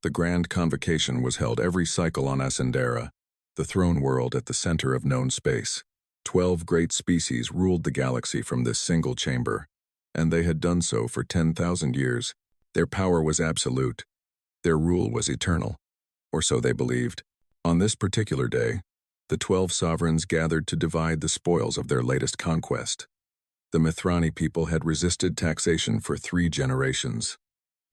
The grand convocation was held every cycle on Ascendera, the throne world at the center of known space. 12 great species ruled the galaxy from this single chamber, and they had done so for 10,000 years. Their power was absolute. Their rule was eternal, or so they believed. On this particular day, the 12 sovereigns gathered to divide the spoils of their latest conquest. The Mithrani people had resisted taxation for 3 generations.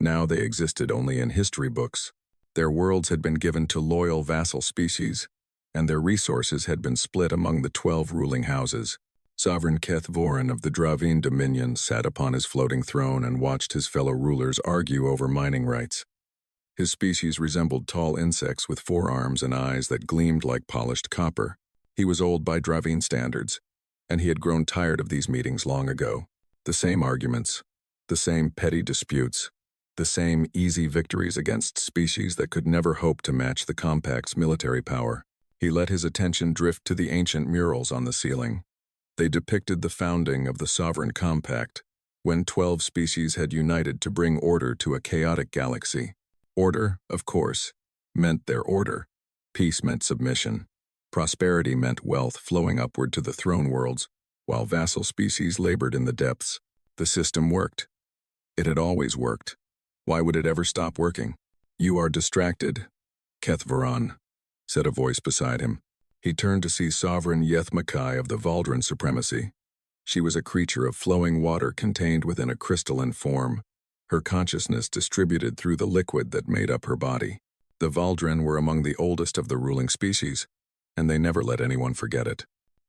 Now they existed only in history books. Their worlds had been given to loyal vassal species, and their resources had been split among the 12 ruling houses. Sovereign Keth Voran of the Dravine Dominion sat upon his floating throne and watched his fellow rulers argue over mining rights. His species resembled tall insects with 4 arms and eyes that gleamed like polished copper. He was old by Dravine standards, and he had grown tired of these meetings long ago. The same arguments, the same petty disputes, the same easy victories against species that could never hope to match the Compact's military power. He let his attention drift to the ancient murals on the ceiling. They depicted the founding of the Sovereign Compact, when 12 species had united to bring order to a chaotic galaxy. Order, of course, meant their order. Peace meant submission. Prosperity meant wealth flowing upward to the throne worlds, while vassal species labored in the depths. The system worked. It had always worked. Why would it ever stop working? "You are distracted, Keth Voran," said a voice beside him. He turned to see Sovereign Yeth Makai of the Valdran Supremacy. She was a creature of flowing water contained within a crystalline form, her consciousness distributed through the liquid that made up her body. The Valdran were among the oldest of the ruling species, and they never let anyone forget it.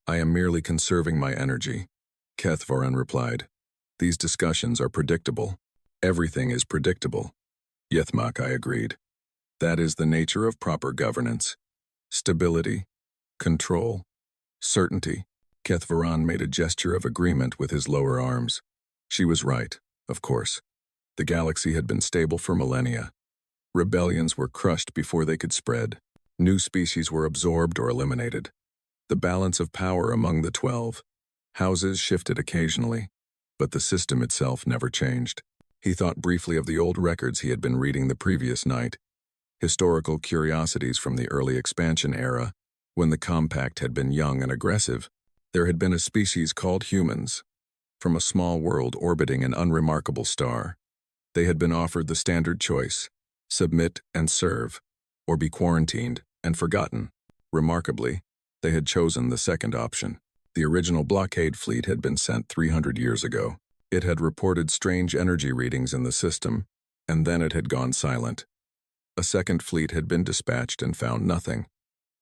"I am merely conserving my energy," Keth Voran replied. "These discussions are predictable. Everything is predictable." Yeth Makai agreed. "That is the nature of proper governance. Stability, control, certainty." Keth Voran made a gesture of agreement with his lower arms. She was right, of course. The galaxy had been stable for millennia. Rebellions were crushed before they could spread. New species were absorbed or eliminated. The balance of power among the 12 houses shifted occasionally, but the system itself never changed. He thought briefly of the old records he had been reading the previous night, historical curiosities from the early expansion era, when the Compact had been young and aggressive. There had been a species called humans, from a small world orbiting an unremarkable star. They had been offered the standard choice: submit and serve, or be quarantined and forgotten. Remarkably, they had chosen the second option. The original blockade fleet had been sent 300 years ago. It had reported strange energy readings in the system, and then it had gone silent. A second fleet had been dispatched and found nothing.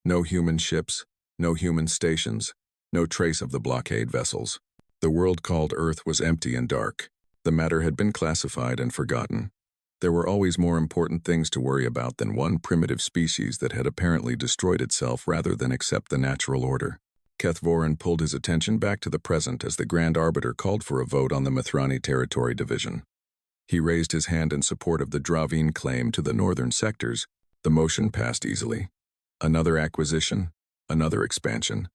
No human ships, no human stations, no trace of the blockade vessels. The world called Earth was empty and dark. The matter had been classified and forgotten. There were always more important things to worry about than one primitive species that had apparently destroyed itself rather than accept the natural order. Keth Voran pulled his attention back to the present as the Grand Arbiter called for a vote on the Mithrani territory division. He raised his hand in support of the Dravine claim to the northern sectors. The motion passed easily. Another acquisition, another expansion,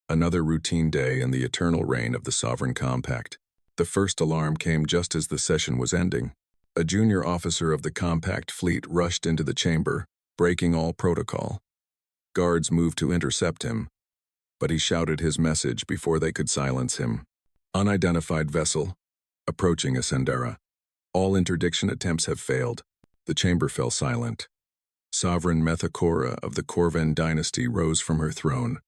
another routine day in the eternal reign of the Sovereign Compact. The first alarm came just as the session was ending. A junior officer of the Compact fleet rushed into the chamber, breaking all protocol. Guards moved to intercept him, but he shouted his message before they could silence him. "Unidentified vessel, approaching Ascendera. All interdiction attempts have failed." The chamber fell silent. Sovereign Methacora of the Corvan dynasty rose from her throne,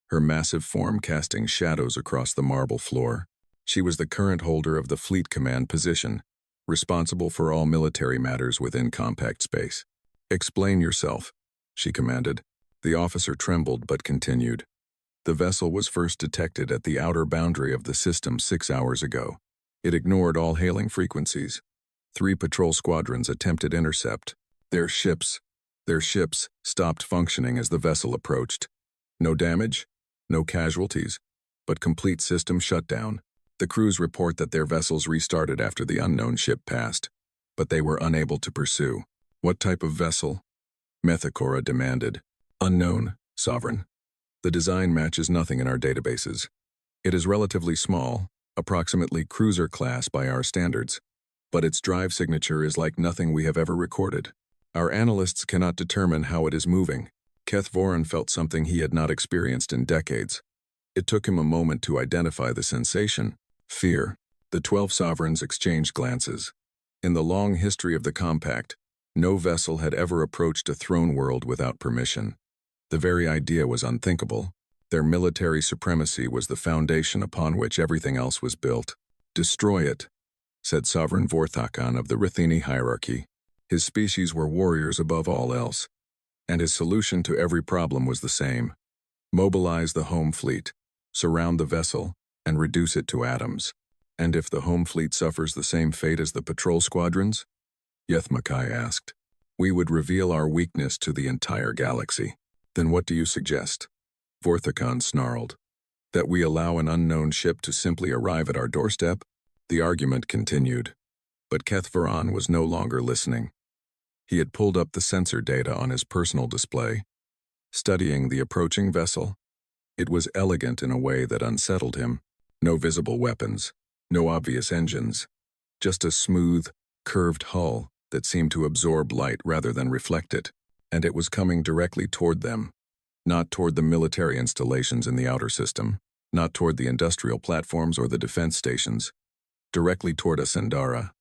her massive form casting shadows across the marble floor. She was the current holder of the fleet command position, responsible for all military matters within Compact space. "Explain yourself," she commanded. The officer trembled but continued. "The vessel was first detected at the outer boundary of the system 6 hours ago. It ignored all hailing frequencies. 3 patrol squadrons attempted intercept. Their ships stopped functioning as the vessel approached. No damage, no casualties, but complete system shutdown. The crews report that their vessels restarted after the unknown ship passed, but they were unable to pursue." "What type of vessel?" Methacora demanded. "Unknown, Sovereign. The design matches nothing in our databases. It is relatively small, approximately cruiser class by our standards, but its drive signature is like nothing we have ever recorded. Our analysts cannot determine how it is moving. Keth Voran felt something he had not experienced in decades. It took him a moment to identify the sensation: fear. The 12 sovereigns exchanged glances. In the long history of the compact, no vessel had ever approached a throne world without permission. The very idea was unthinkable. Their military supremacy was the foundation upon which everything else was built. "Destroy it," said Sovereign Vorthakan of the Rithini hierarchy. His species were warriors above all else, and his solution to every problem was the same: mobilize the home fleet, surround the vessel, and reduce it to atoms. And if the home fleet suffers the same fate as the patrol squadrons? Yethmakai asked. We would reveal our weakness to the entire galaxy. Then what do you suggest? Vorthakan snarled. That we allow an unknown ship to simply arrive at our doorstep? The argument continued. But Keth Voran was no longer listening. He had pulled up the sensor data on his personal display, studying the approaching vessel. It was elegant in a way that unsettled him. No visible weapons, no obvious engines, just a smooth, curved hull that seemed to absorb light rather than reflect it, and it was coming directly toward them. Not toward the military installations in the outer system, not toward the industrial platforms or the defense stations, directly toward Ascendara,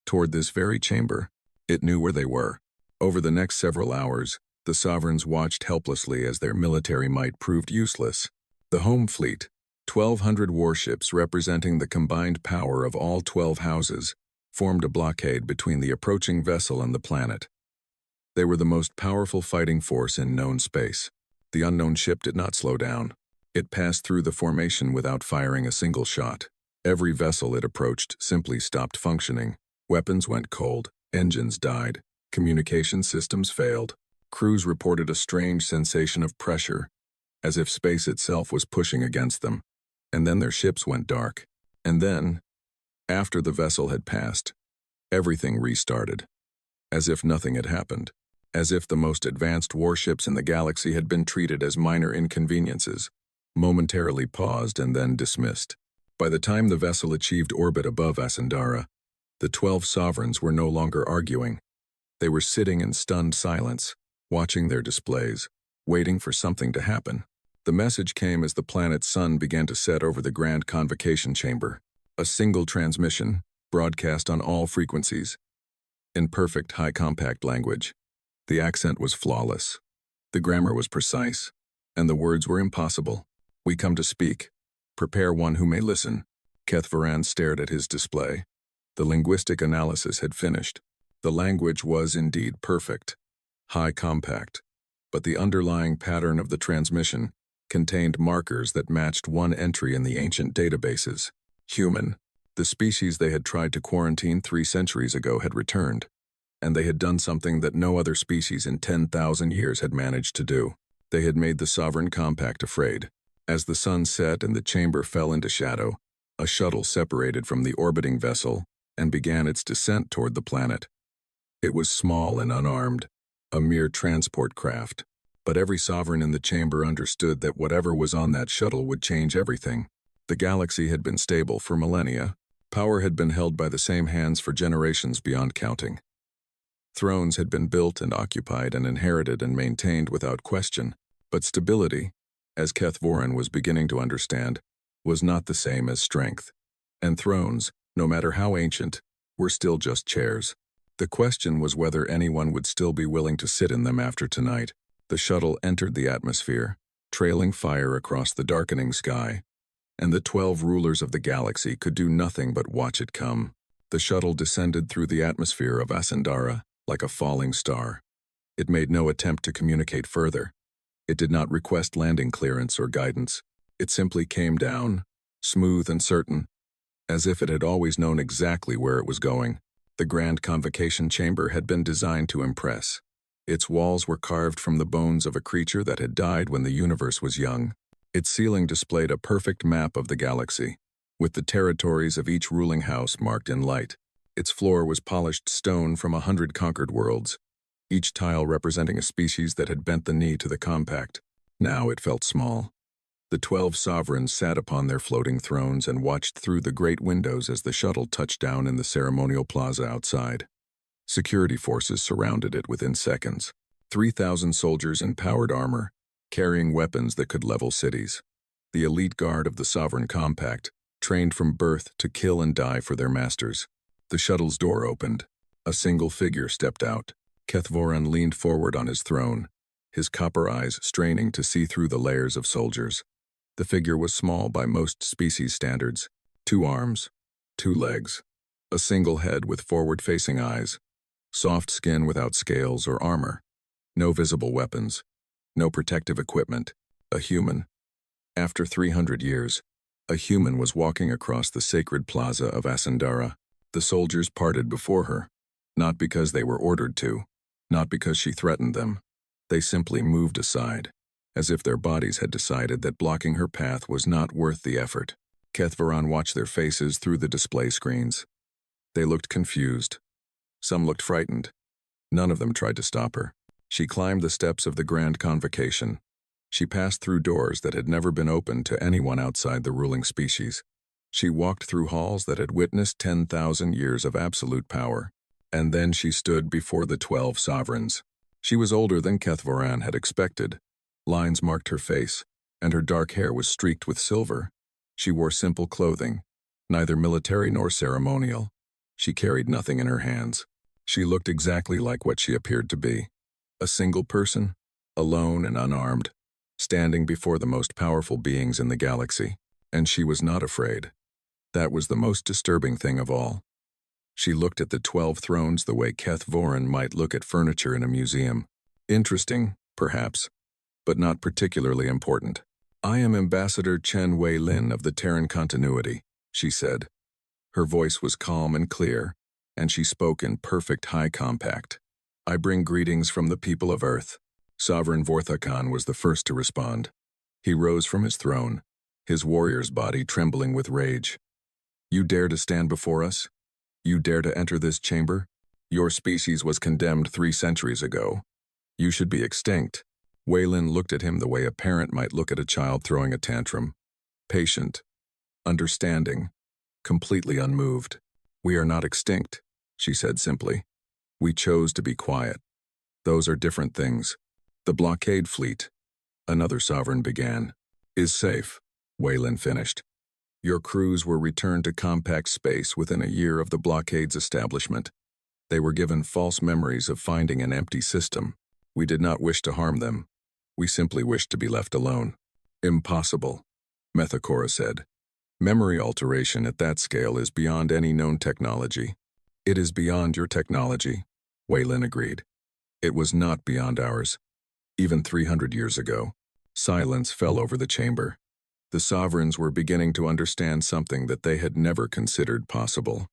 toward this very chamber. It knew where they were. Over the next several hours, the sovereigns watched helplessly as their military might proved useless. The home fleet, 1,200 warships representing the combined power of all 12 houses, formed a blockade between the approaching vessel and the planet. They were the most powerful fighting force in known space. The unknown ship did not slow down. It passed through the formation without firing a single shot. Every vessel it approached simply stopped functioning. Weapons went cold. Engines died. Communication systems failed. Crews reported a strange sensation of pressure, as if space itself was pushing against them. And then their ships went dark. And then, after the vessel had passed, everything restarted. As if nothing had happened. As if the most advanced warships in the galaxy had been treated as minor inconveniences, momentarily paused and then dismissed. By the time the vessel achieved orbit above Ascendara, the 12 sovereigns were no longer arguing. They were sitting in stunned silence, watching their displays, waiting for something to happen. The message came as the planet's sun began to set over the Grand Convocation Chamber. A single transmission, broadcast on all frequencies, in perfect high compact language. The accent was flawless. The grammar was precise, and the words were impossible. We come to speak. Prepare one who may listen. Keth Voran stared at his display. The linguistic analysis had finished. The language was indeed perfect, high compact, but the underlying pattern of the transmission contained markers that matched one entry in the ancient databases. Human, the species they had tried to quarantine 3 centuries ago, had returned, and they had done something that no other species in 10,000 years had managed to do. They had made the Sovereign Compact afraid. As the sun set and the chamber fell into shadow, a shuttle separated from the orbiting vessel and began its descent toward the planet. It was small and unarmed, a mere transport craft, but every sovereign in the chamber understood that whatever was on that shuttle would change everything. The galaxy had been stable for millennia. Power had been held by the same hands for generations beyond counting. Thrones had been built and occupied and inherited and maintained without question, but stability, as Keth Voran was beginning to understand, was not the same as strength. And thrones, no matter how ancient, were still just chairs. The question was whether anyone would still be willing to sit in them after tonight. The shuttle entered the atmosphere, trailing fire across the darkening sky, and the 12 rulers of the galaxy could do nothing but watch it come. The shuttle descended through the atmosphere of Ascendara like a falling star. It made no attempt to communicate further. It did not request landing clearance or guidance. It simply came down, smooth and certain, as if it had always known exactly where it was going. The Grand Convocation Chamber had been designed to impress. Its walls were carved from the bones of a creature that had died when the universe was young. Its ceiling displayed a perfect map of the galaxy, with the territories of each ruling house marked in light. Its floor was polished stone from 100 conquered worlds, each tile representing a species that had bent the knee to the compact. Now it felt small. The 12 sovereigns sat upon their floating thrones and watched through the great windows as the shuttle touched down in the ceremonial plaza outside. Security forces surrounded it within seconds. 3,000 soldiers in powered armor, carrying weapons that could level cities. The elite guard of the Sovereign Compact, trained from birth to kill and die for their masters. The shuttle's door opened. A single figure stepped out. Kethvoran leaned forward on his throne, his copper eyes straining to see through the layers of soldiers. The figure was small by most species standards. 2 arms, 2 legs, a single head with forward-facing eyes, soft skin without scales or armor, no visible weapons, no protective equipment, a human. After 300 years, a human was walking across the sacred plaza of Ascendara. The soldiers parted before her, not because they were ordered to, not because she threatened them. They simply moved aside, as if their bodies had decided that blocking her path was not worth the effort. Kethvoran watched their faces through the display screens. They looked confused. Some looked frightened. None of them tried to stop her. She climbed the steps of the Grand Convocation. She passed through doors that had never been opened to anyone outside the ruling species. She walked through halls that had witnessed 10,000 years of absolute power. And then she stood before the 12 sovereigns. She was older than Kethvoran had expected. Lines marked her face, and her dark hair was streaked with silver. She wore simple clothing, neither military nor ceremonial. She carried nothing in her hands. She looked exactly like what she appeared to be. A single person, alone and unarmed, standing before the most powerful beings in the galaxy. And she was not afraid. That was the most disturbing thing of all. She looked at the 12 thrones the way Kethvoran might look at furniture in a museum. Interesting, perhaps, but not particularly important. "I am Ambassador Chen Wei-Lin of the Terran Continuity," she said. Her voice was calm and clear, and she spoke in perfect high compact. "I bring greetings from the people of Earth." Sovereign Vorthakhan was the first to respond. He rose from his throne, his warrior's body trembling with rage. "You dare to stand before us? You dare to enter this chamber? Your species was condemned 3 centuries ago. You should be extinct." Wei-Lin looked at him the way a parent might look at a child throwing a tantrum. Patient, understanding, completely unmoved. "We are not extinct," she said simply. "We chose to be quiet. Those are different things." "The blockade fleet," another sovereign began, "is safe," Wei-Lin finished. "Your crews were returned to compact space within a year of the blockade's establishment. They were given false memories of finding an empty system. We did not wish to harm them. We simply wished to be left alone." "Impossible," Methacora said. "Memory alteration at that scale is beyond any known technology." "It is beyond your technology," Wei-Lin agreed. "It was not beyond ours. Even 300 years ago." Silence fell over the chamber. The sovereigns were beginning to understand something that they had never considered possible.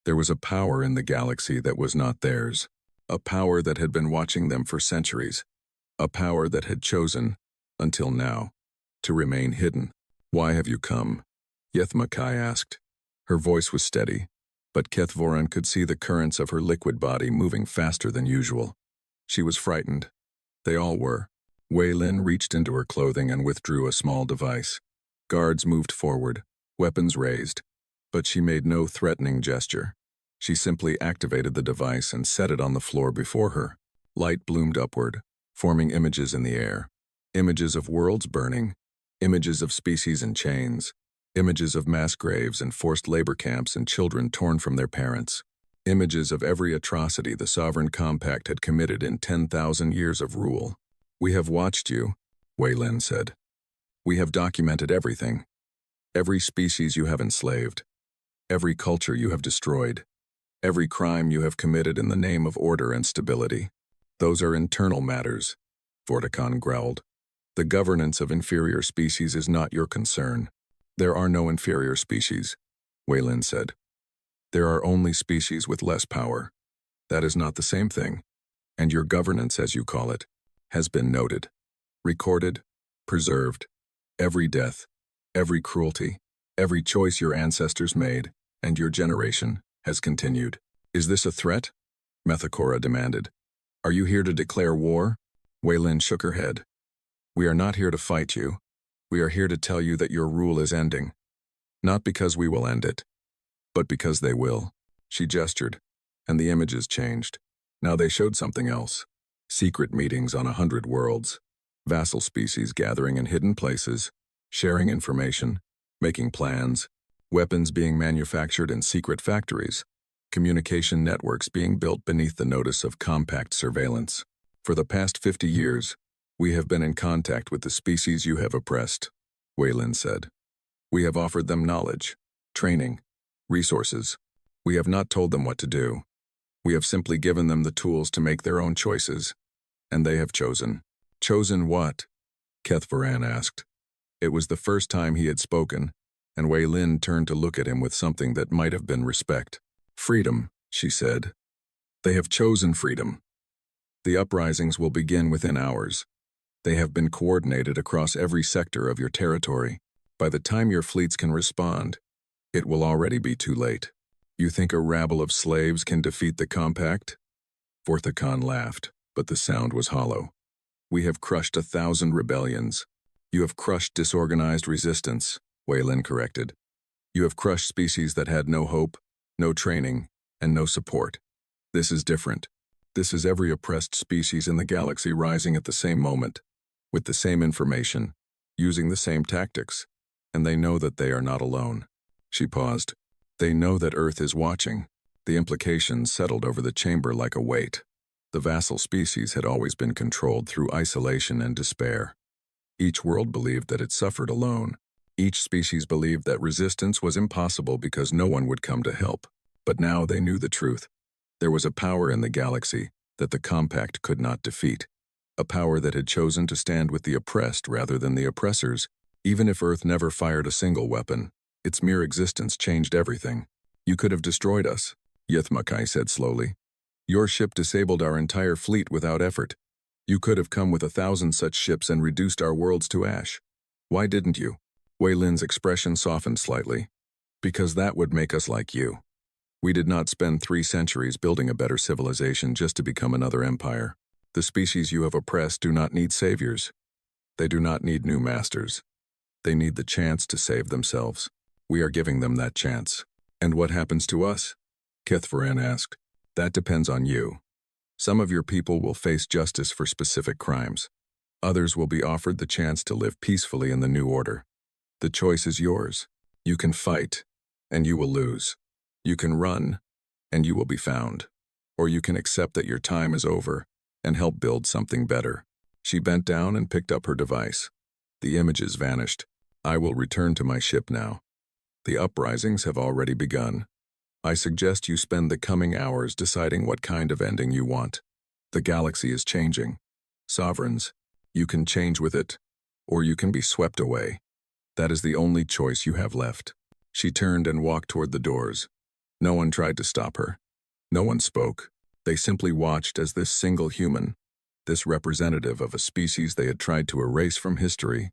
There was a power in the galaxy that was not theirs, a power that had been watching them for centuries, a power that had chosen, until now, to remain hidden. "Why have you come?" Yethmakai asked. Her voice was steady, but Kethvoran could see the currents of her liquid body moving faster than usual. She was frightened. They all were. Wei-Lin reached into her clothing and withdrew a small device. Guards moved forward, weapons raised, but she made no threatening gesture. She simply activated the device and set it on the floor before her. Light bloomed upward, forming images in the air. Images of worlds burning, images of species in chains, images of mass graves and forced labor camps and children torn from their parents. Images of every atrocity the Sovereign Compact had committed in 10,000 years of rule. "We have watched you," Wei-Lin said. "We have documented everything. Every species you have enslaved. Every culture you have destroyed. Every crime you have committed in the name of order and stability. Those are internal matters," Vortakhan growled. "The governance of inferior species is not your concern." "There are no inferior species," Wei-Lin said. "There are only species with less power. That is not the same thing. And your governance, as you call it, has been noted, recorded, preserved. Every death, every cruelty, every choice your ancestors made, and your generation, has continued." "Is this a threat?" Methacora demanded. "Are you here to declare war?" Wei-Lin shook her head. "We are not here to fight you. We are here to tell you that your rule is ending. Not because we will end it, but because they will." She gestured. and the images changed. Now they showed something else. Secret meetings on 100 worlds, vassal species gathering in hidden places, sharing information, making plans, weapons being manufactured in secret factories, communication networks being built beneath the notice of compact surveillance. For the past 50 years, we have been in contact with the species you have oppressed, Wei Lin said. We have offered them knowledge, training, resources. We have not told them what to do. We have simply given them the tools to make their own choices. And they have chosen. Chosen what? Keth Varan asked. It was the first time he had spoken, and Wei Lin turned to look at him with something that might have been respect. Freedom, she said. They have chosen freedom. The uprisings will begin within hours. They have been coordinated across every sector of your territory. By the time your fleets can respond, it will already be too late. You think a rabble of slaves can defeat the compact? Vorthicon laughed, but the sound was hollow. We have crushed 1,000 rebellions. You have crushed disorganized resistance, Wei Lin corrected. You have crushed species that had no hope, no training, and no support. This is different. This is every oppressed species in the galaxy rising at the same moment, with the same information, using the same tactics, and they know that they are not alone. She paused. They know that Earth is watching. The implications settled over the chamber like a weight. The vassal species had always been controlled through isolation and despair. Each world believed that it suffered alone. Each species believed that resistance was impossible because no one would come to help. But now they knew the truth. There was a power in the galaxy that the compact could not defeat. A power that had chosen to stand with the oppressed rather than the oppressors. Even if Earth never fired a single weapon, its mere existence changed everything. You could have destroyed us, Yithmakai said slowly. Your ship disabled our entire fleet without effort. You could have come with 1,000 such ships and reduced our worlds to ash. Why didn't you? Wei Lin's expression softened slightly. Because that would make us like you. We did not spend 3 centuries building a better civilization just to become another empire. The species you have oppressed do not need saviors. They do not need new masters. They need the chance to save themselves. We are giving them that chance. And what happens to us? Keth Varan asked. That depends on you. Some of your people will face justice for specific crimes. Others will be offered the chance to live peacefully in the new order. The choice is yours. You can fight, and you will lose. You can run, and you will be found. Or you can accept that your time is over and help build something better. She bent down and picked up her device. The images vanished. I will return to my ship now. The uprisings have already begun. I suggest you spend the coming hours deciding what kind of ending you want. The galaxy is changing. Sovereigns, you can change with it, or you can be swept away. That is the only choice you have left. She turned and walked toward the doors. No one tried to stop her. No one spoke. They simply watched as this single human, this representative of a species they had tried to erase from history,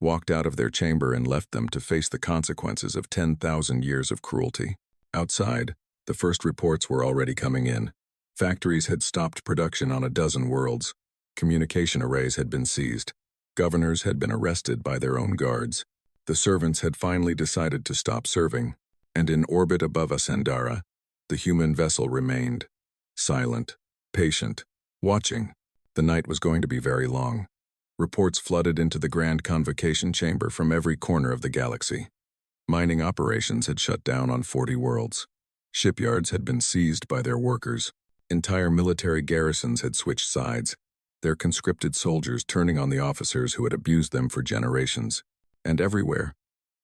walked out of their chamber and left them to face the consequences of 10,000 years of cruelty. Outside, the first reports were already coming in. Factories had stopped production on 12 worlds. Communication arrays had been seized. Governors had been arrested by their own guards. The servants had finally decided to stop serving. And in orbit above Ascendara, the human vessel remained. Silent, patient, watching. The night was going to be very long. Reports flooded into the Grand Convocation Chamber from every corner of the galaxy. Mining operations had shut down on 40 worlds. Shipyards had been seized by their workers. Entire military garrisons had switched sides, their conscripted soldiers turning on the officers who had abused them for generations. And everywhere,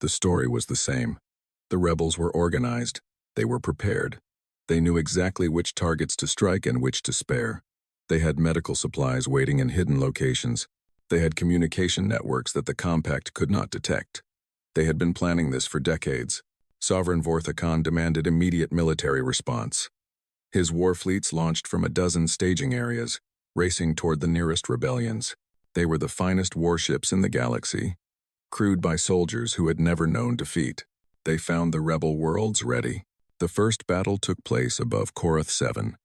the story was the same. The rebels were organized. They were prepared. They knew exactly which targets to strike and which to spare. They had medical supplies waiting in hidden locations. They had communication networks that the compact could not detect. They had been planning this for decades. Sovereign Vorthicon demanded immediate military response. His war fleets launched from 12 staging areas, racing toward the nearest rebellions. They were the finest warships in the galaxy, crewed by soldiers who had never known defeat. They found the rebel worlds ready. The first battle took place above Korath 7,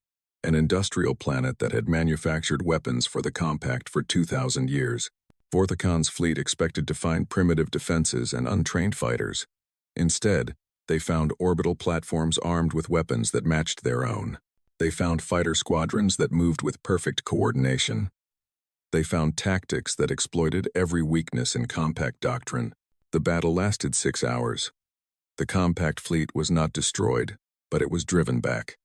an industrial planet that had manufactured weapons for the compact for 2,000 years. Vorthicon's fleet expected to find primitive defenses and untrained fighters. Instead, they found orbital platforms armed with weapons that matched their own. They found fighter squadrons that moved with perfect coordination. They found tactics that exploited every weakness in compact doctrine. The battle lasted 6 hours. The compact fleet was not destroyed, but it was driven back.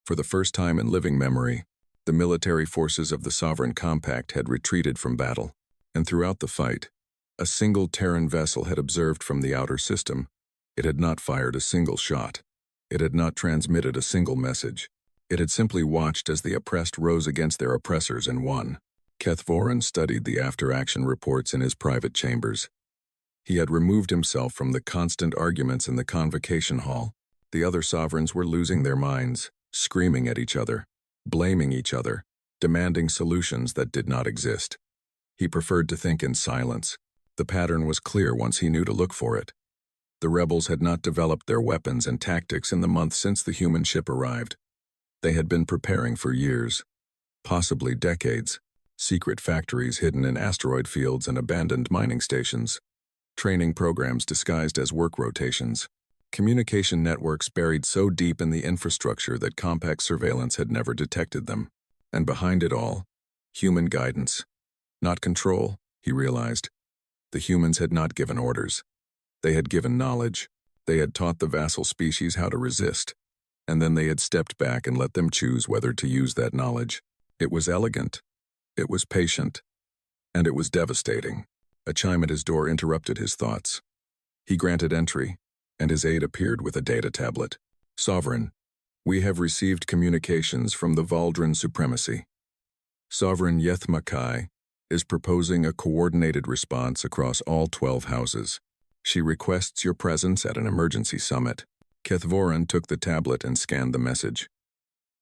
For the first time in living memory, the military forces of the Sovereign Compact had retreated from battle, and throughout the fight, a single Terran vessel had observed from the outer system. It had not fired a single shot. It had not transmitted a single message. It had simply watched as the oppressed rose against their oppressors and won. Kethvoran studied the after-action reports in his private chambers. He had removed himself from the constant arguments in the convocation hall. The other sovereigns were losing their minds, screaming at each other, blaming each other, demanding solutions that did not exist. He preferred to think in silence. The pattern was clear once he knew to look for it. The rebels had not developed their weapons and tactics in the month since the human ship arrived. They had been preparing for years, possibly decades. Secret factories hidden in asteroid fields and abandoned mining stations. Training programs disguised as work rotations. Communication networks buried so deep in the infrastructure that compact surveillance had never detected them. And behind it all, human guidance. Not control, he realized. The humans had not given orders. They had given knowledge. They had taught the vassal species how to resist. And then they had stepped back and let them choose whether to use that knowledge. It was elegant. It was patient. And it was devastating. A chime at his door interrupted his thoughts. He granted entry, and his aide appeared with a data tablet. Sovereign, we have received communications from the Valdran Supremacy. Sovereign Yethmakai is proposing a coordinated response across all 12 houses. She requests your presence at an emergency summit. Kethvoran took the tablet and scanned the message.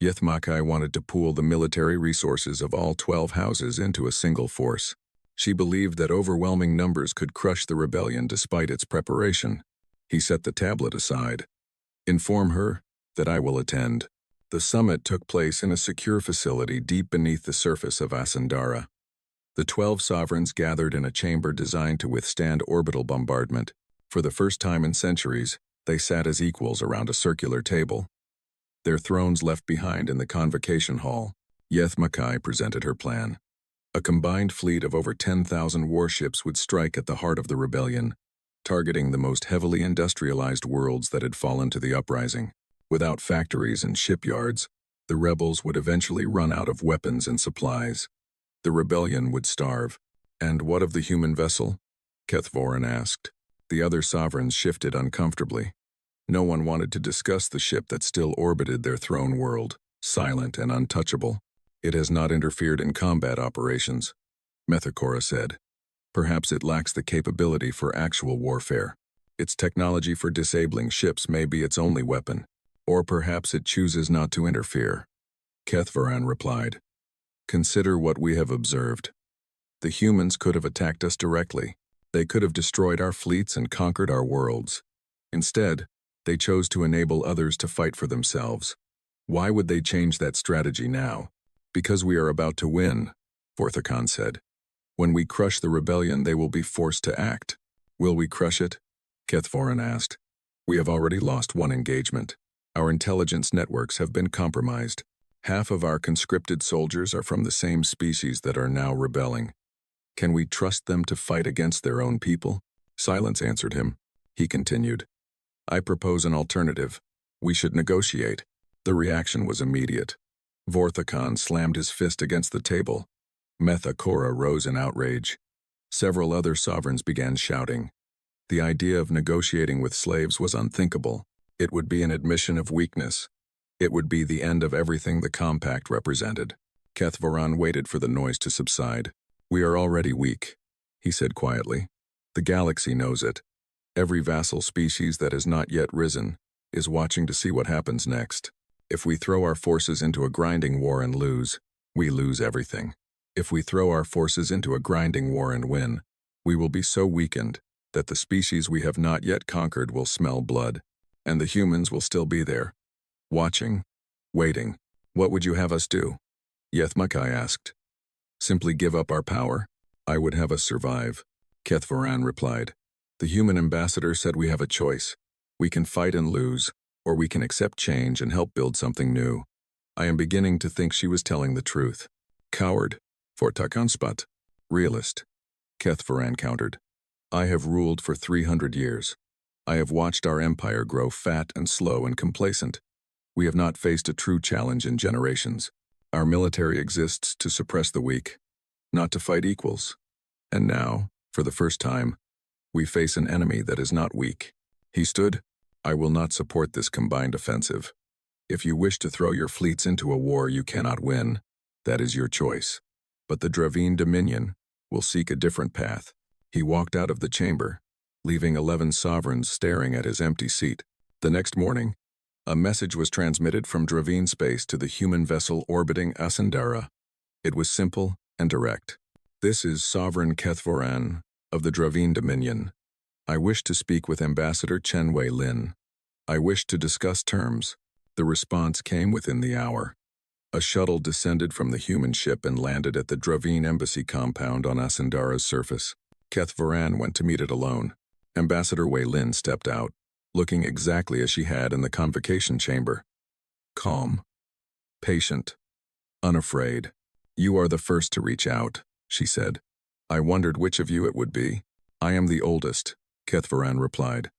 Yethmakai wanted to pool the military resources of all 12 houses into a single force. She believed that overwhelming numbers could crush the rebellion despite its preparation. He set the tablet aside. Inform her that I will attend. The summit took place in a secure facility deep beneath the surface of Asandara. The 12 sovereigns gathered in a chamber designed to withstand orbital bombardment. For the first time in centuries, they sat as equals around a circular table. Their thrones left behind in the convocation hall, Yethmakai presented her plan. A combined fleet of over 10,000 warships would strike at the heart of the rebellion, targeting the most heavily industrialized worlds that had fallen to the uprising. Without factories and shipyards, the rebels would eventually run out of weapons and supplies. The rebellion would starve. And what of the human vessel? Kethvoran asked. The other sovereigns shifted uncomfortably. No one wanted to discuss the ship that still orbited their throne world, silent and untouchable. It has not interfered in combat operations, Methacora said. Perhaps it lacks the capability for actual warfare. Its technology for disabling ships may be its only weapon, or perhaps it chooses not to interfere. Kethvoran replied. Consider what we have observed. The humans could have attacked us directly. They could have destroyed our fleets and conquered our worlds. Instead, they chose to enable others to fight for themselves. Why would they change that strategy now? Because we are about to win, Vorthakon said. When we crush the rebellion, they will be forced to act. Will we crush it? Kethvoran asked. We have already lost one engagement. Our intelligence networks have been compromised. Half of our conscripted soldiers are from the same species that are now rebelling. Can we trust them to fight against their own people? Silence answered him. He continued. I propose an alternative. We should negotiate. The reaction was immediate. Vorthakon slammed his fist against the table. Methacora rose in outrage. Several other sovereigns began shouting. The idea of negotiating with slaves was unthinkable. It would be an admission of weakness. It would be the end of everything the compact represented. Kethvoran waited for the noise to subside. We are already weak, he said quietly. The galaxy knows it. Every vassal species that has not yet risen is watching to see what happens next. If we throw our forces into a grinding war and lose, we lose everything. If we throw our forces into a grinding war and win, we will be so weakened that the species we have not yet conquered will smell blood, and the humans will still be there, watching, waiting. What would you have us do? Yethmakai asked. Simply give up our power? I would have us survive, Kethvoran replied. The human ambassador said we have a choice. We can fight and lose, or we can accept change and help build something new. I am beginning to think she was telling the truth. Coward, Fortakanspat. Realist, Keth Varan countered. I have ruled for 300 years. I have watched our empire grow fat and slow and complacent. We have not faced a true challenge in generations. Our military exists to suppress the weak, not to fight equals. And now, for the first time, we face an enemy that is not weak. He stood. I will not support this combined offensive. If you wish to throw your fleets into a war you cannot win, that is your choice. But the Dravine Dominion will seek a different path. He walked out of the chamber, leaving 11 sovereigns staring at his empty seat. The next morning, a message was transmitted from Dravine space to the human vessel orbiting Ascendara. It was simple and direct. This is Sovereign Kethvoran of the Dravine Dominion. I wish to speak with Ambassador Chen Wei Lin. I wish to discuss terms. The response came within the hour. A shuttle descended from the human ship and landed at the Dravine embassy compound on Ascendara's surface. Keth Varan went to meet it alone. Ambassador Wei Lin stepped out, looking exactly as she had in the convocation chamber. Calm, patient, unafraid. You are the first to reach out, she said. I wondered which of you it would be. I am the oldest, Keth Varan replied.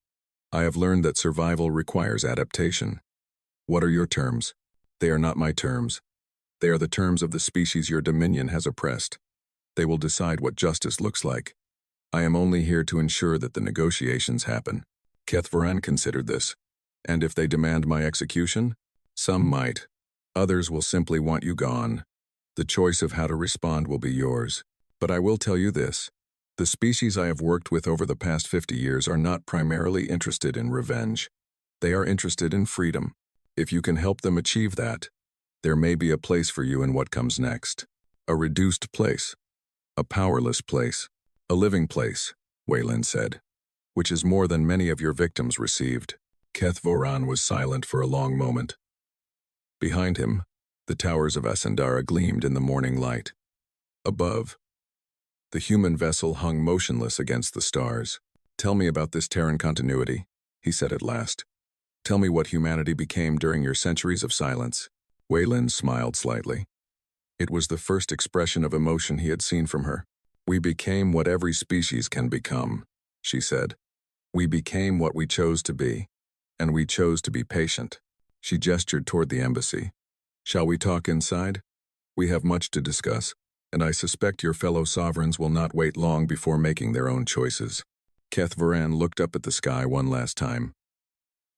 I have learned that survival requires adaptation. What are your terms? They are not my terms. They are the terms of the species your dominion has oppressed. They will decide what justice looks like. I am only here to ensure that the negotiations happen. Keth Varan considered this. And if they demand my execution? Some might. Others will simply want you gone. The choice of how to respond will be yours. But I will tell you this. The species I have worked with over the past 50 years are not primarily interested in revenge. They are interested in freedom. If you can help them achieve that, there may be a place for you in what comes next. A reduced place. A powerless place. A living place, Wei Lin said, which is more than many of your victims received. Keth Varan was silent for a long moment. Behind him, the towers of Ascendara gleamed in the morning light. Above, the human vessel hung motionless against the stars. Tell me about this Terran continuity, he said at last. Tell me what humanity became during your centuries of silence. Wei Lin smiled slightly. It was the first expression of emotion he had seen from her. We became what every species can become, she said. We became what we chose to be, and we chose to be patient. She gestured toward the embassy. Shall we talk inside? We have much to discuss, and I suspect your fellow sovereigns will not wait long before making their own choices. Keth Varan looked up at the sky one last time.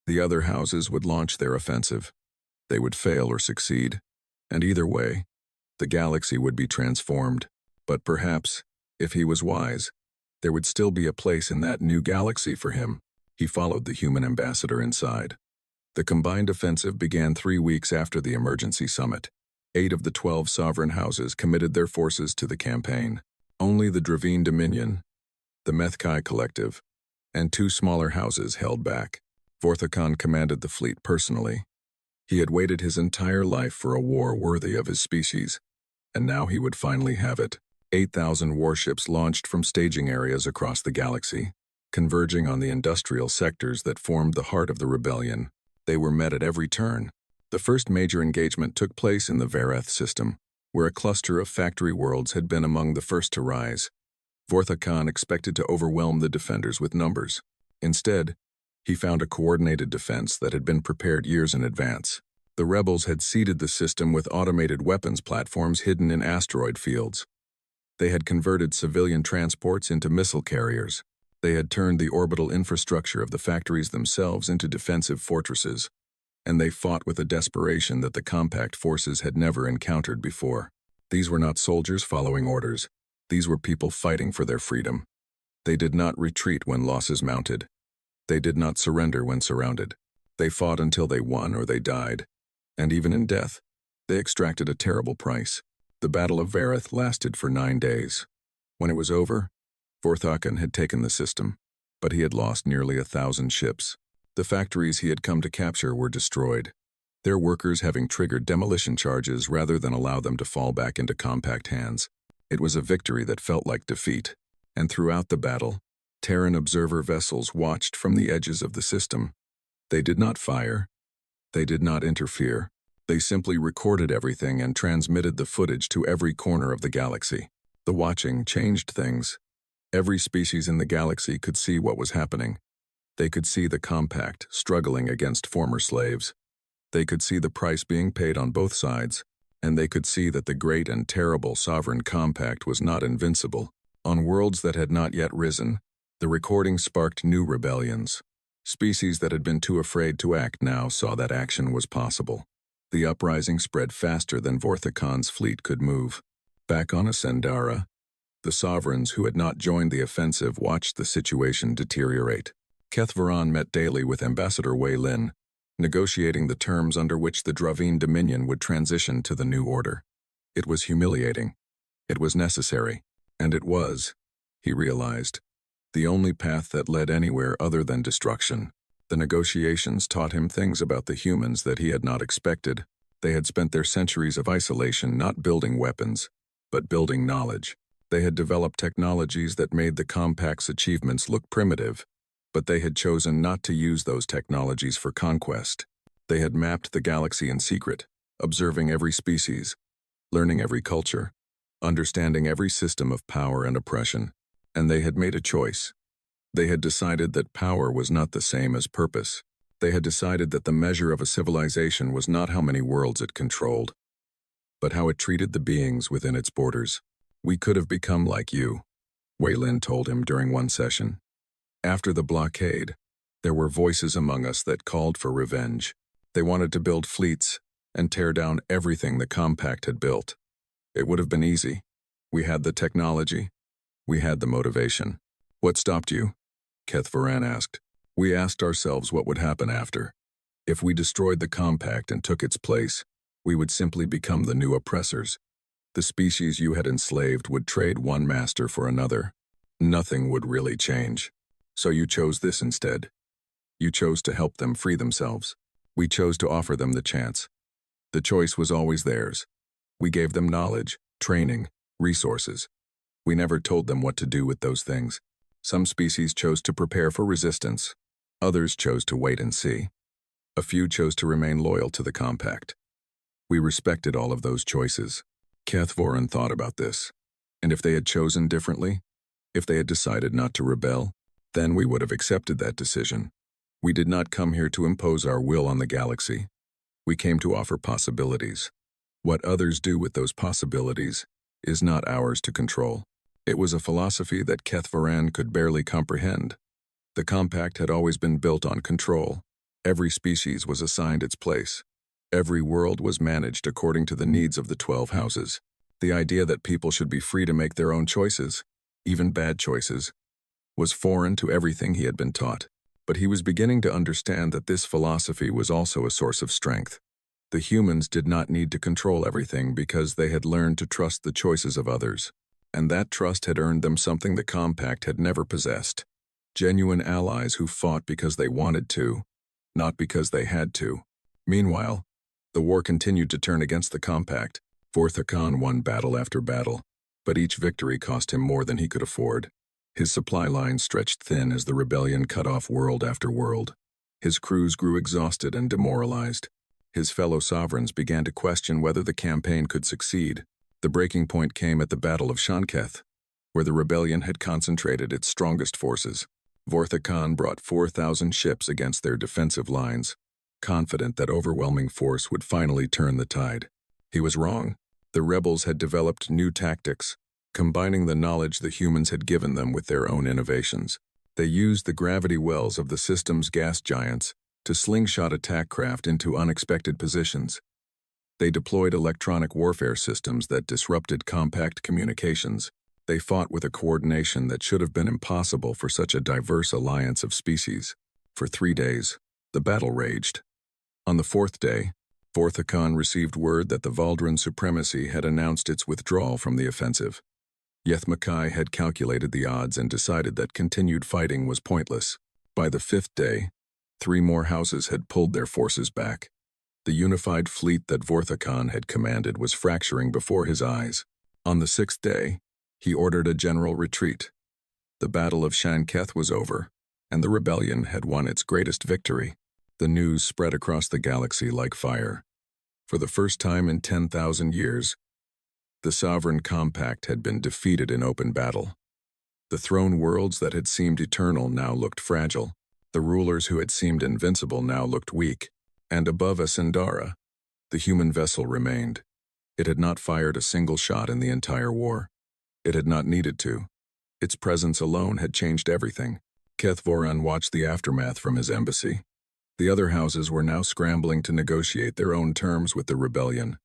The other houses would launch their offensive. They would fail or succeed, and either way, the galaxy would be transformed. But perhaps, if he was wise, there would still be a place in that new galaxy for him. He followed the human ambassador inside. The combined offensive began 3 weeks after the emergency summit. 8 of the 12 sovereign houses committed their forces to the campaign. Only the Dravine Dominion, the Methkai Collective, and 2 smaller houses held back. Vorthakon commanded the fleet personally. He had waited his entire life for a war worthy of his species, and now he would finally have it. 8,000 warships launched from staging areas across the galaxy, converging on the industrial sectors that formed the heart of the rebellion. They were met at every turn. The first major engagement took place in the Vareth system, where a cluster of factory worlds had been among the first to rise. Vorthakon expected to overwhelm the defenders with numbers. Instead, he found a coordinated defense that had been prepared years in advance. The rebels had seeded the system with automated weapons platforms hidden in asteroid fields. They had converted civilian transports into missile carriers. They had turned the orbital infrastructure of the factories themselves into defensive fortresses, and they fought with a desperation that the compact forces had never encountered before. These were not soldiers following orders. These were people fighting for their freedom. They did not retreat when losses mounted. They did not surrender when surrounded. They fought until they won or they died. And even in death, they extracted a terrible price. The Battle of Vareth lasted for 9 days. When it was over, Vorthakon had taken the system, but he had lost nearly 1,000 ships. The factories he had come to capture were destroyed, their workers having triggered demolition charges rather than allow them to fall back into compact hands. It was a victory that felt like defeat, and throughout the battle, Terran observer vessels watched from the edges of the system. They did not fire. They did not interfere. They simply recorded everything and transmitted the footage to every corner of the galaxy. The watching changed things. Every species in the galaxy could see what was happening. They could see the compact struggling against former slaves. They could see the price being paid on both sides, and they could see that the great and terrible sovereign compact was not invincible. On worlds that had not yet risen, the recording sparked new rebellions. Species that had been too afraid to act now saw that action was possible. The uprising spread faster than Vorthicon's fleet could move. Back on Ascendara, the sovereigns who had not joined the offensive watched the situation deteriorate. Kethvaran met daily with Ambassador Wei Lin, negotiating the terms under which the Dravine Dominion would transition to the new order. It was humiliating. It was necessary. And it was, he realized, the only path that led anywhere other than destruction. The negotiations taught him things about the humans that he had not expected. They had spent their centuries of isolation not building weapons, but building knowledge. They had developed technologies that made the Compact's achievements look primitive, but they had chosen not to use those technologies for conquest. They had mapped the galaxy in secret, observing every species, learning every culture, understanding every system of power and oppression, and they had made a choice. They had decided that power was not the same as purpose. They had decided that the measure of a civilization was not how many worlds it controlled, but how it treated the beings within its borders. We could have become like you, Wei Lin told him during one session. After the blockade, there were voices among us that called for revenge. They wanted to build fleets and tear down everything the Compact had built. It would have been easy. We had the technology. We had the motivation. What stopped you? Kethvaran asked. We asked ourselves what would happen after. If we destroyed the Compact and took its place, we would simply become the new oppressors. The species you had enslaved would trade one master for another. Nothing would really change. So you chose this instead. You chose to help them free themselves. We chose to offer them the chance. The choice was always theirs. We gave them knowledge, training, resources. We never told them what to do with those things. Some species chose to prepare for resistance. Others chose to wait and see. A few chose to remain loyal to the Compact. We respected all of those choices. Kethvaran thought about this. And if they had chosen differently, if they had decided not to rebel, then we would have accepted that decision. We did not come here to impose our will on the galaxy. We came to offer possibilities. What others do with those possibilities is not ours to control. It was a philosophy that Kethvaran could barely comprehend. The Compact had always been built on control. Every species was assigned its place. Every world was managed according to the needs of the 12 houses. The idea that people should be free to make their own choices, even bad choices, was foreign to everything he had been taught. But he was beginning to understand that this philosophy was also a source of strength. The humans did not need to control everything because they had learned to trust the choices of others. And that trust had earned them something the Compact had never possessed. Genuine allies who fought because they wanted to, not because they had to. Meanwhile, the war continued to turn against the Compact. Vorthicon won battle after battle, but each victory cost him more than he could afford. His supply lines stretched thin as the rebellion cut off world after world. His crews grew exhausted and demoralized. His fellow sovereigns began to question whether the campaign could succeed. The breaking point came at the Battle of Shanketh, where the rebellion had concentrated its strongest forces. Vorthicon brought 4,000 ships against their defensive lines, confident that overwhelming force would finally turn the tide. He was wrong. The rebels had developed new tactics, combining the knowledge the humans had given them with their own innovations. They used the gravity wells of the system's gas giants to slingshot attack craft into unexpected positions. They deployed electronic warfare systems that disrupted compact communications. They fought with a coordination that should have been impossible for such a diverse alliance of species. For 3 days, the battle raged. On the 4th day, Vorthicon received word that the Valdran supremacy had announced its withdrawal from the offensive. Yethmakai had calculated the odds and decided that continued fighting was pointless. By the 5th day, 3 more houses had pulled their forces back. The unified fleet that Vorthicon had commanded was fracturing before his eyes. On the 6th day, he ordered a general retreat. The Battle of Shanketh was over, and the rebellion had won its greatest victory. The news spread across the galaxy like fire. For the first time in 10,000 years, the Sovereign Compact had been defeated in open battle. The throne worlds that had seemed eternal now looked fragile. The rulers who had seemed invincible now looked weak. And above Ascendara, the human vessel remained. It had not fired a single shot in the entire war. It had not needed to. Its presence alone had changed everything. Kethvoran watched the aftermath from his embassy. The other houses were now scrambling to negotiate their own terms with the rebellion.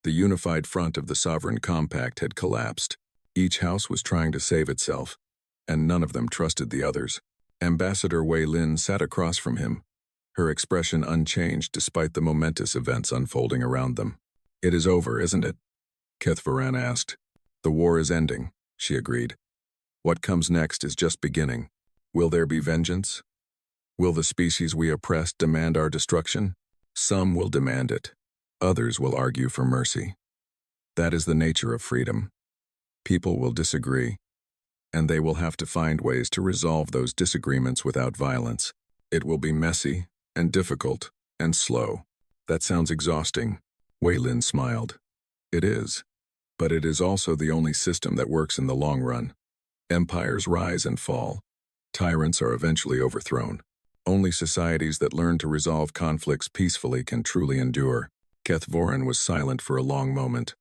The unified front of the Sovereign Compact had collapsed. Each house was trying to save itself, and none of them trusted the others. Ambassador Wei Lin sat across from him, her expression unchanged despite the momentous events unfolding around them. "It is over, isn't it?" Kethvoran asked. "The war is ending," she agreed. "What comes next is just beginning. Will there be vengeance? Will the species we oppressed demand our destruction? Some will demand it. Others will argue for mercy. That is the nature of freedom. People will disagree, and they will have to find ways to resolve those disagreements without violence. It will be messy and difficult and slow." "That sounds exhausting," Wei Lin smiled. "It is, but it is also the only system that works in the long run. Empires rise and fall. Tyrants are eventually overthrown. Only societies that learn to resolve conflicts peacefully can truly endure." Kethvoran was silent for a long moment.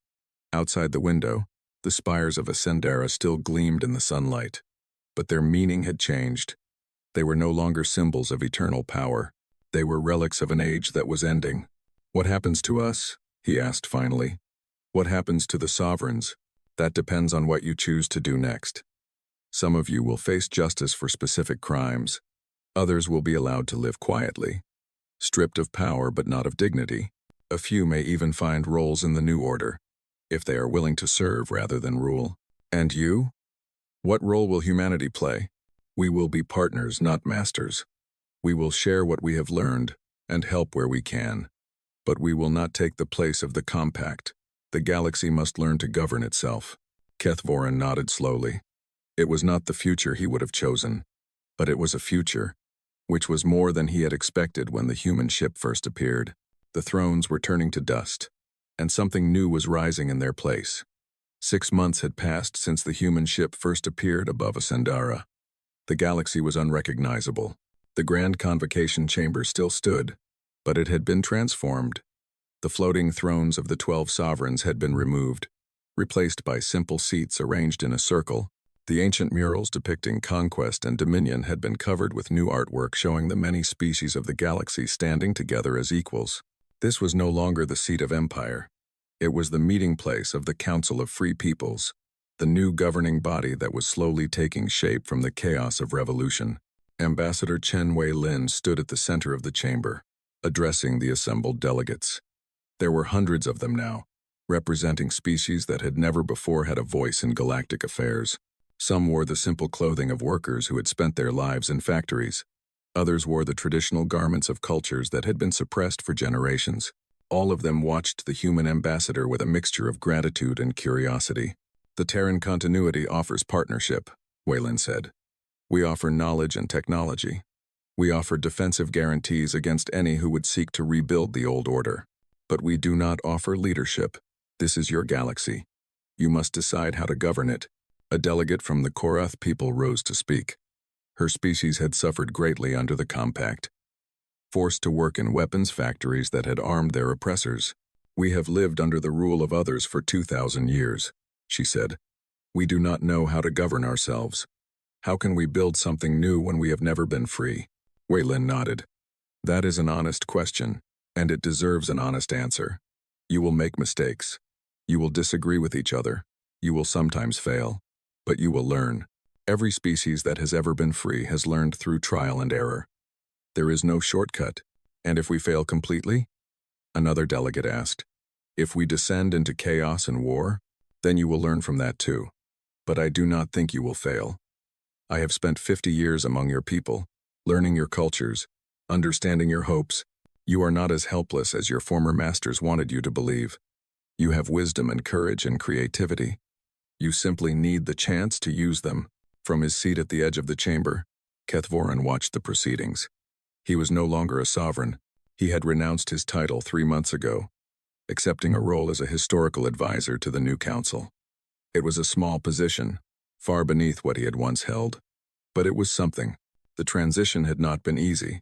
Outside the window, the spires of Ascendara still gleamed in the sunlight. But their meaning had changed. They were no longer symbols of eternal power. They were relics of an age that was ending. "What happens to us?" he asked finally. "What happens to the sovereigns? That depends on what you choose to do next. Some of you will face justice for specific crimes. Others will be allowed to live quietly, stripped of power but not of dignity. A few may even find roles in the new order, if they are willing to serve rather than rule. And you? What role will humanity play? We will be partners, not masters. We will share what we have learned and help where we can. But we will not take the place of the Compact. The galaxy must learn to govern itself." Kethvoran nodded slowly. It was not the future he would have chosen, but it was a future, which was more than he had expected when the human ship first appeared. The thrones were turning to dust, and something new was rising in their place. 6 months had passed since the human ship first appeared above Ascendara. The galaxy was unrecognizable. The grand convocation chamber still stood, but it had been transformed. The floating thrones of the 12 sovereigns had been removed, replaced by simple seats arranged in a circle. The ancient murals depicting conquest and dominion had been covered with new artwork showing the many species of the galaxy standing together as equals. This was no longer the seat of empire. It was the meeting place of the Council of Free Peoples, the new governing body that was slowly taking shape from the chaos of revolution. Ambassador Chen Wei Lin stood at the center of the chamber, addressing the assembled delegates. There were hundreds of them now, representing species that had never before had a voice in galactic affairs. Some wore the simple clothing of workers who had spent their lives in factories. Others wore the traditional garments of cultures that had been suppressed for generations. All of them watched the human ambassador with a mixture of gratitude and curiosity. "The Terran continuity offers partnership," Wei Lin said. "We offer knowledge and technology. We offer defensive guarantees against any who would seek to rebuild the old order. But we do not offer leadership. This is your galaxy. You must decide how to govern it." A delegate from the Korath people rose to speak. Her species had suffered greatly under the Compact, forced to work in weapons factories that had armed their oppressors. "We have lived under the rule of others for 2,000 years, she said. "We do not know how to govern ourselves. How can we build something new when we have never been free?" Wei Lin nodded. "That is an honest question, and it deserves an honest answer. You will make mistakes. You will disagree with each other. You will sometimes fail, but you will learn. Every species that has ever been free has learned through trial and error. There is no shortcut. And if we fail completely?" Another delegate asked. "If we descend into chaos and war, then you will learn from that too. But I do not think you will fail. I have spent 50 years among your people, learning your cultures, understanding your hopes. You are not as helpless as your former masters wanted you to believe. You have wisdom and courage and creativity. You simply need the chance to use them." From his seat at the edge of the chamber, Kethvoran watched the proceedings. He was no longer a sovereign. He had renounced his title 3 months ago. accepting a role as a historical advisor to the new council. It was a small position, far beneath what he had once held. But it was something. The transition had not been easy.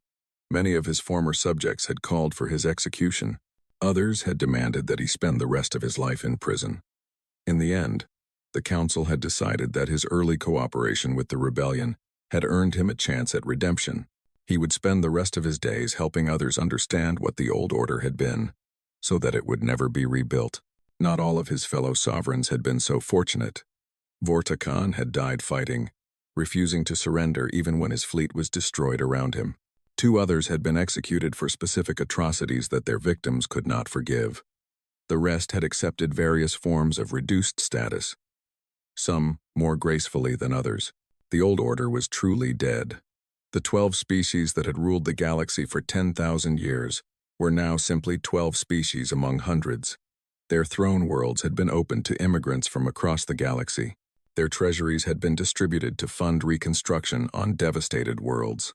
Many of his former subjects had called for his execution. Others had demanded that he spend the rest of his life in prison. In the end, the council had decided that his early cooperation with the rebellion had earned him a chance at redemption. He would spend the rest of his days helping others understand what the old order had been, so that it would never be rebuilt. Not all of his fellow sovereigns had been so fortunate. Vortigern had died fighting, refusing to surrender even when his fleet was destroyed around him. 2 others had been executed for specific atrocities that their victims could not forgive. The rest had accepted various forms of reduced status, some more gracefully than others. The old order was truly dead. The 12 species that had ruled the galaxy for 10,000 years were now simply 12 species among hundreds. Their throne worlds had been opened to immigrants from across the galaxy. Their treasuries had been distributed to fund reconstruction on devastated worlds.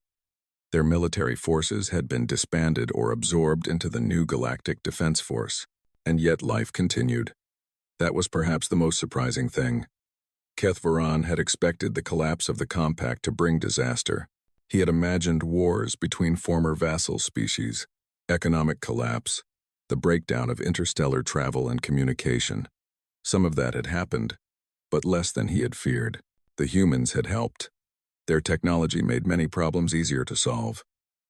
Their military forces had been disbanded or absorbed into the new Galactic Defense Force. And yet life continued. That was perhaps the most surprising thing. Keth Varan had expected the collapse of the compact to bring disaster. He had imagined wars between former vassal species, economic collapse, the breakdown of interstellar travel and communication. Some of that had happened, but less than he had feared. The humans had helped. Their technology made many problems easier to solve.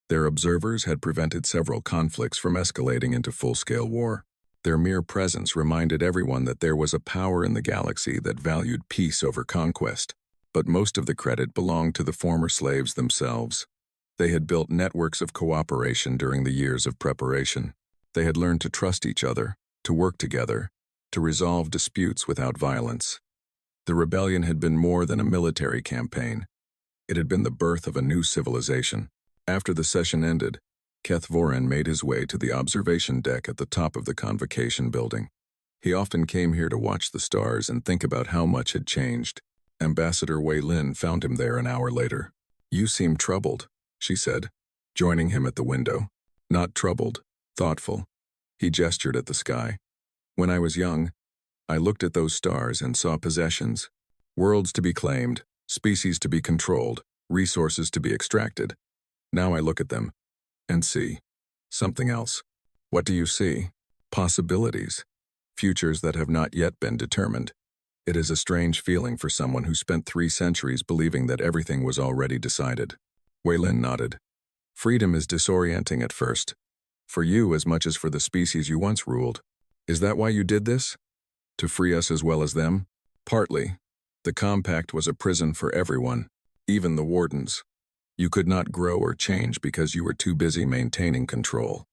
Their observers had prevented several conflicts from escalating into full-scale war. Their mere presence reminded everyone that there was a power in the galaxy that valued peace over conquest. But most of the credit belonged to the former slaves themselves. They had built networks of cooperation during the years of preparation. They had learned to trust each other, to work together, to resolve disputes without violence. The rebellion had been more than a military campaign. It had been the birth of a new civilization. After the session ended, Keth Varan made his way to the observation deck at the top of the convocation building. He often came here to watch the stars and think about how much had changed. Ambassador Wei Lin found him there an hour later. "You seem troubled," she said, joining him at the window. "Not troubled, thoughtful." He gestured at the sky. "When I was young, I looked at those stars and saw possessions. Worlds to be claimed, species to be controlled, resources to be extracted. Now I look at them and see something else." "What do you see?" "Possibilities. Futures that have not yet been determined." It is a strange feeling for someone who spent 3 centuries believing that everything was already decided. Wei Lin nodded. "Freedom is disorienting at first. For you as much as for the species you once ruled. Is that why you did this? To free us as well as them?" "Partly. The compact was a prison for everyone, even the wardens. You could not grow or change because you were too busy maintaining control.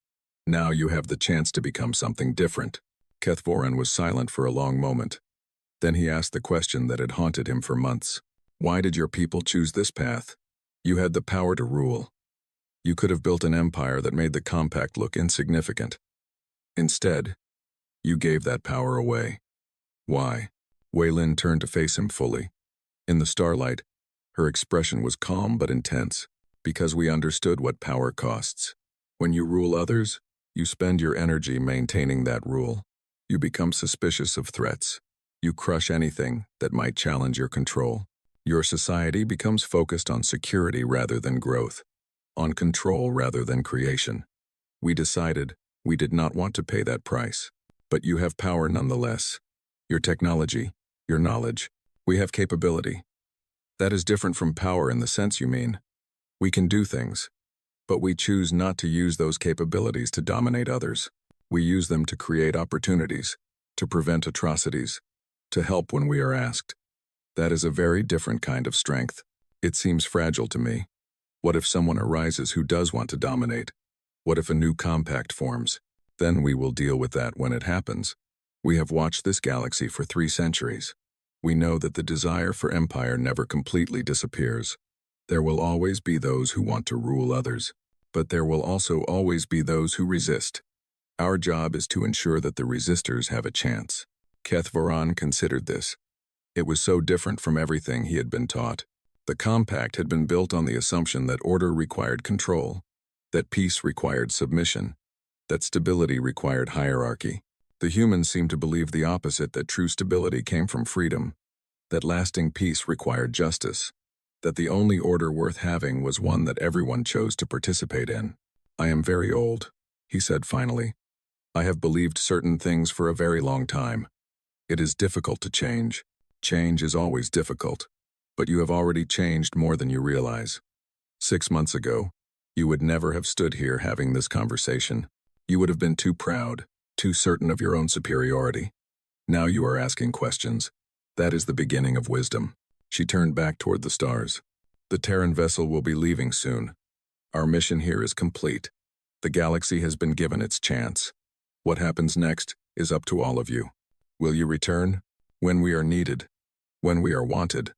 Now you have the chance to become something different." Keth Varan was silent for a long moment. Then he asked the question that had haunted him for months. "Why did your people choose this path? You had the power to rule. You could have built an empire that made the compact look insignificant. Instead, you gave that power away. Why?" Wei Lin turned to face him fully. In the starlight, her expression was calm but intense. "Because we understood what power costs. When you rule others, you spend your energy maintaining that rule. You become suspicious of threats. You crush anything that might challenge your control. Your society becomes focused on security rather than growth, on control rather than creation. We decided we did not want to pay that price. But you have power nonetheless. Your technology, your knowledge. We have capability. That is different from power in the sense you mean. We can do things, but we choose not to use those capabilities to dominate others. We use them to create opportunities, to prevent atrocities, to help when we are asked. That is a very different kind of strength. It seems fragile to me. What if someone arises who does want to dominate? What if a new compact forms? Then we will deal with that when it happens. We have watched this galaxy for 3 centuries. We know that the desire for empire never completely disappears. There will always be those who want to rule others, but there will also always be those who resist. Our job is to ensure that the resistors have a chance." Keth Varan considered this. It was so different from everything he had been taught. The compact had been built on the assumption that order required control, that peace required submission, that stability required hierarchy. The humans seemed to believe the opposite, that true stability came from freedom, that lasting peace required justice, that the only order worth having was one that everyone chose to participate in. "I am very old," he said finally. "I have believed certain things for a very long time. It is difficult to change. Change is always difficult. But you have already changed more than you realize. 6 months ago, you would never have stood here having this conversation. You would have been too proud, too certain of your own superiority. Now you are asking questions. That is the beginning of wisdom." She turned back toward the stars. "The Terran vessel will be leaving soon. Our mission here is complete. The galaxy has been given its chance. What happens next is up to all of you. Will you return? When we are needed. When we are wanted.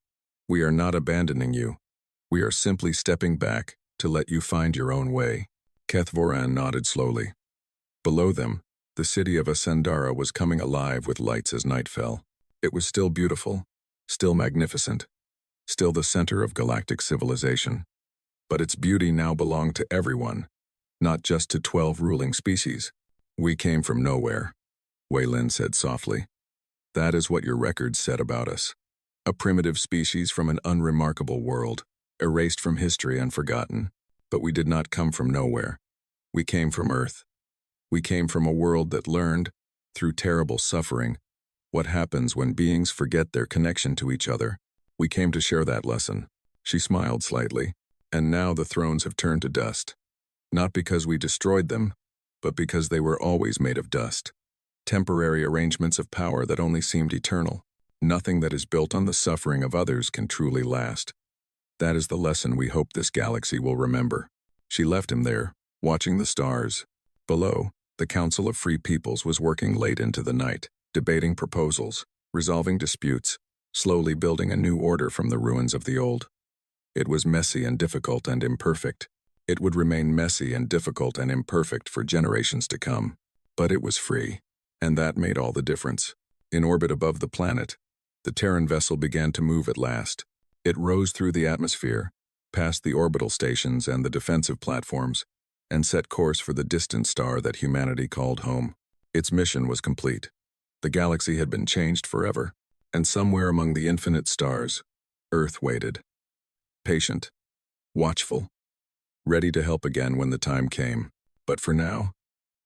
We are not abandoning you. We are simply stepping back to let you find your own way." Kethvoran nodded slowly. Below them, the city of Ascendara was coming alive with lights as night fell. It was still beautiful, still magnificent, still the center of galactic civilization. But its beauty now belonged to everyone, not just to 12 ruling species. "We came from nowhere," Wei Lin said softly. "That is what your records said about us. A primitive species from an unremarkable world, erased from history and forgotten. But we did not come from nowhere. We came from Earth. We came from a world that learned, through terrible suffering, what happens when beings forget their connection to each other. We came to share that lesson." She smiled slightly. "And now the thrones have turned to dust. Not because we destroyed them, but because they were always made of dust. Temporary arrangements of power that only seemed eternal. Nothing that is built on the suffering of others can truly last. That is the lesson we hope this galaxy will remember." She left him there, watching the stars. Below, the Council of Free Peoples was working late into the night, debating proposals, resolving disputes, slowly building a new order from the ruins of the old. It was messy and difficult and imperfect. It would remain messy and difficult and imperfect for generations to come. But it was free, and that made all the difference. In orbit above the planet, the Terran vessel began to move at last. It rose through the atmosphere, past the orbital stations and the defensive platforms, and set course for the distant star that humanity called home. Its mission was complete. The galaxy had been changed forever, and somewhere among the infinite stars, Earth waited. Patient, watchful, ready to help again when the time came. But for now,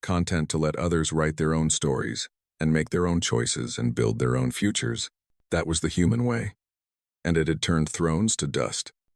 content to let others write their own stories and make their own choices and build their own futures. That was the human way. And it had turned thrones to dust.